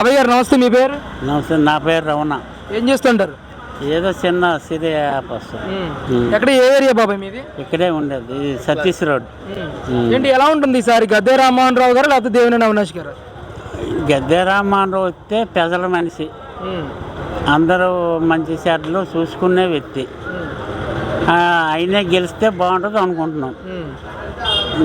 అబ్బాయి గారు నమస్తే, మీ పేరు? నమస్తే, నా పేరు రమణ. ఏం చేస్తుంటారు? ఏదో చిన్న సిరి వ్యాపారం. ఎక్కడ, ఏ ఏరియా బాబాయ్ మీది? ఇక్కడే ఉండేది, సతీష్ రోడ్. ఏంటి, ఎలా ఉంటుంది ఈసారి? గద్దె రామ్మోహన్ రావు గారు లేకపోతే దేవినేని అవినాష్ గారు? గద్దె రామ్మోహన్ రావు వస్తే ప్రజల మనిషి, అందరూ మంచి చెడ్డలు చూసుకునే వ్యక్తి. ఆయనే గెలిస్తే బాగుంటుంది అనుకుంటున్నాం.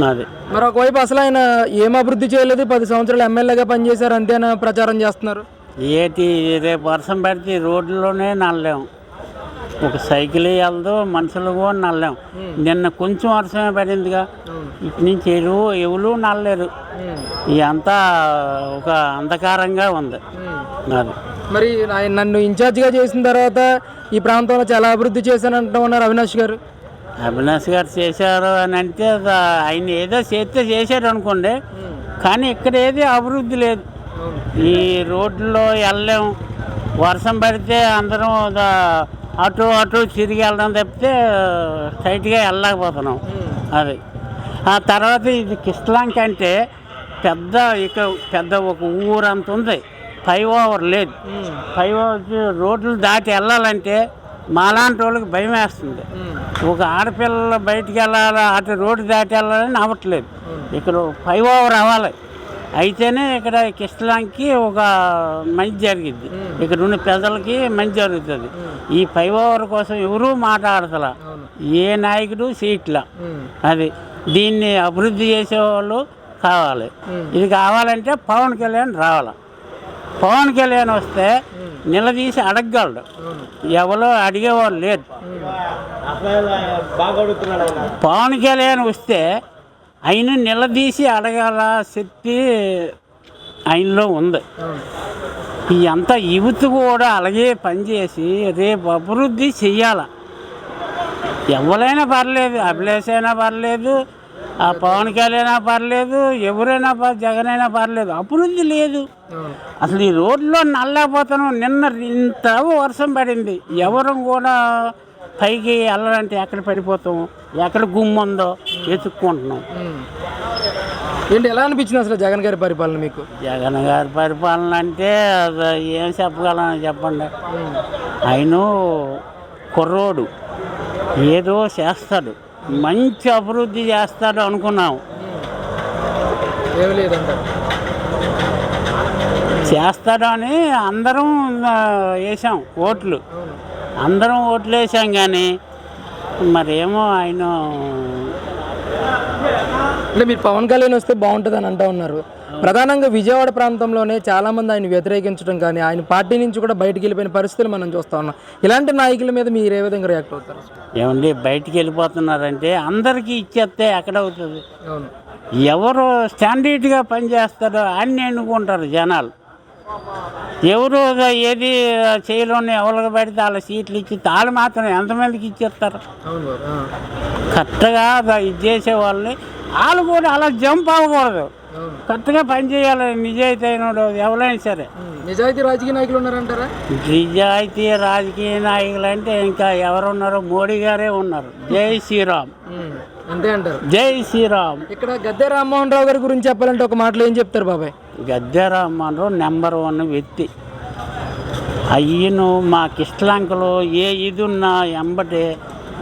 అది మరి ఒకవైపు అసలు ఆయన ఏం అభివృద్ధి చేయలేదు, 10 సంవత్సరాలు ఎమ్మెల్యేగా పనిచేశారు అంతేనా ప్రచారం చేస్తున్నారు. ఏటి రేపు వర్షం పడితే రోడ్లోనే నల్లాం, ఒక సైకిల్ వెళ్దు, మనుషులు కూడా నల్లాం. నిన్న కొంచెం వర్షమే పడిందిగా, ఇటు నుంచి ఎవరు నల్లేరు. ఇదంతా ఒక అంధకారంగా ఉంది. అది మరి ఆయన నన్ను ఇన్ఛార్జిగా చేసిన తర్వాత ఈ ప్రాంతంలో చాలా అభివృద్ధి చేశానంటూ ఉన్నారు అవినాష్ గారు. అవినాష్ గారు చేశారు అని అంటే ఆయన ఏదో చేశాడు అనుకోండి, కానీ ఇక్కడ ఏది అభివృద్ధి లేదు. ఈ రోడ్లో వెళ్ళాం, వర్షం పడితే అందరం అటు తిరిగి వెళ్ళడం తప్పితే స్ట్రైట్గా వెళ్ళలేకపోతున్నాం. అది ఆ తర్వాత ఇది కిష్టలంక అంటే పెద్ద ఒక ఊరంత ఉంది, ఫ్లైఓవర్ లేదు. ఫ్లైఓవర్ రోడ్లు దాటి వెళ్ళాలంటే మాలాంటి వాళ్ళకి భయం వేస్తుంది. ఒక ఆడపిల్లలు బయటికి వెళ్ళాలి, అటు రోడ్డు దాటి వెళ్ళాలని అవ్వట్లేదు. ఇక్కడ ఫ్లైఓవర్ అవ్వాలి, అయితేనే ఇక్కడ కిష్టలంకి ఒక మంచి జరిగిద్ది, ఇక్కడ ఉన్న ప్రజలకి మంచి జరుగుతుంది. ఈ ఫ్లైఓవర్ కోసం ఎవరూ మాట్లాడతలా, ఏ నాయకుడు సీట్ల. అది దీన్ని అభివృద్ధి చేసేవాళ్ళు కావాలి. ఇది కావాలంటే పవన్ కళ్యాణ్ రావాలి. పవన్ కళ్యాణ్ వస్తే నిలదీసి అడగగలడు, ఎవరో అడిగేవాళ్ళు లేదు. పవన్ కళ్యాణ్ వస్తే ఆయన నిలదీసి అడగాల శక్తి ఆయనలో ఉంది. ఈ అంతా యువత కూడా అలాగే పనిచేసి రేపు అభివృద్ధి చెయ్యాల. ఎవరైనా పర్లేదు, అభిలాష్ అయినా పర్లేదు, ఆ పవన్ కళ్యాణ్ పర్లేదు, ఎవరైనా జగన్ అయినా పర్లేదు, అభివృద్ధి లేదు. అసలు ఈ రోడ్లో నల్లపోతాను. నిన్న ఇంత వర్షం పడింది, ఎవరు కూడా పైకి వెళ్ళాలంటే ఎక్కడ పడిపోతాం, ఎక్కడ గుమ్మ ఉందో వెతుక్కుంటున్నాం. ఏంటి, ఎలా అనిపించింది అసలు జగన్ గారి పరిపాలన మీకు? జగన్ గారి పరిపాలన అంటే ఏం చెప్పగలను చెప్పండి. ఆయన కుర్రోడు, ఏదో చేస్తాడు, మంచి అభివృద్ధి చేస్తాడు అనుకున్నాం. చేస్తాడు అని అందరం వేసాం ఓట్లు, అందరం ఓట్లు వేసాం. కానీ మరేమో ఆయన అంటే మీరు పవన్ కళ్యాణ్ వస్తే బాగుంటుంది అని అంటూ ఉన్నారు. ప్రధానంగా విజయవాడ ప్రాంతంలోనే చాలామంది ఆయన వ్యతిరేకించడం కానీ ఆయన పార్టీ నుంచి కూడా బయటికి వెళ్ళిపోయిన పరిస్థితులు మనం చూస్తూ ఉన్నాం. ఇలాంటి నాయకుల మీద మీరు ఏ విధంగా రియాక్ట్ అవుతారు? ఏమండి, బయటికి వెళ్ళిపోతున్నారంటే అందరికీ ఇచ్చేస్తే ఎక్కడవుతుంది? ఎవరు స్టాండర్డ్గా పనిచేస్తారో అన్నీ ఎన్నుకుంటారు జనాలు. ఎవరు ఏది చేయలోని ఎవరికి పడితే వాళ్ళ సీట్లు ఇచ్చి వాళ్ళు మాత్రం ఎంతమందికి ఇచ్చేస్తారు? కరెక్ట్గా ఇది చేసే వాళ్ళని వాళ్ళు కూడా అలా జంప్ అవ్వకూడదు, కరెక్ట్గా పనిచేయాలి. నిజాయితీ అయినాడు ఎవరైనా సరే. నిజాయితీ రాజకీయ నాయకులు ఉన్నారంటారా? నిజాయితీ రాజకీయ నాయకులు అంటే ఇంకా ఎవరున్నారు? మోడీ గారే ఉన్నారు. జై శ్రీరామ్ అంతే అంటారు. జై శ్రీరామ్. ఇక్కడ గద్దె రామ్మోహన్ రావు గారి గురించి చెప్పాలంటే ఒక మాటలో ఏం చెప్తారు బాబాయ్? గద్దె రామ్మోహన్ రావు నెంబర్ 1 వ్యక్తి. అయ్యను మా కిష్టలంకలో ఏ ఇది ఉన్నా ఎంబటే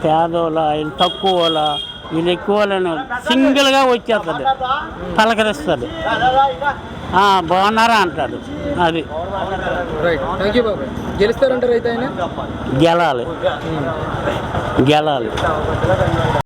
పేదోళ్ళ, తక్కువల, వీళ్ళు ఎక్కువలను సింగిల్గా వచ్చేస్తాడు, పలకరిస్తాడు, బాగున్నారా అంటాడు. అది గెలుస్తారంటారు అయితే ఆయన? గెలాలి.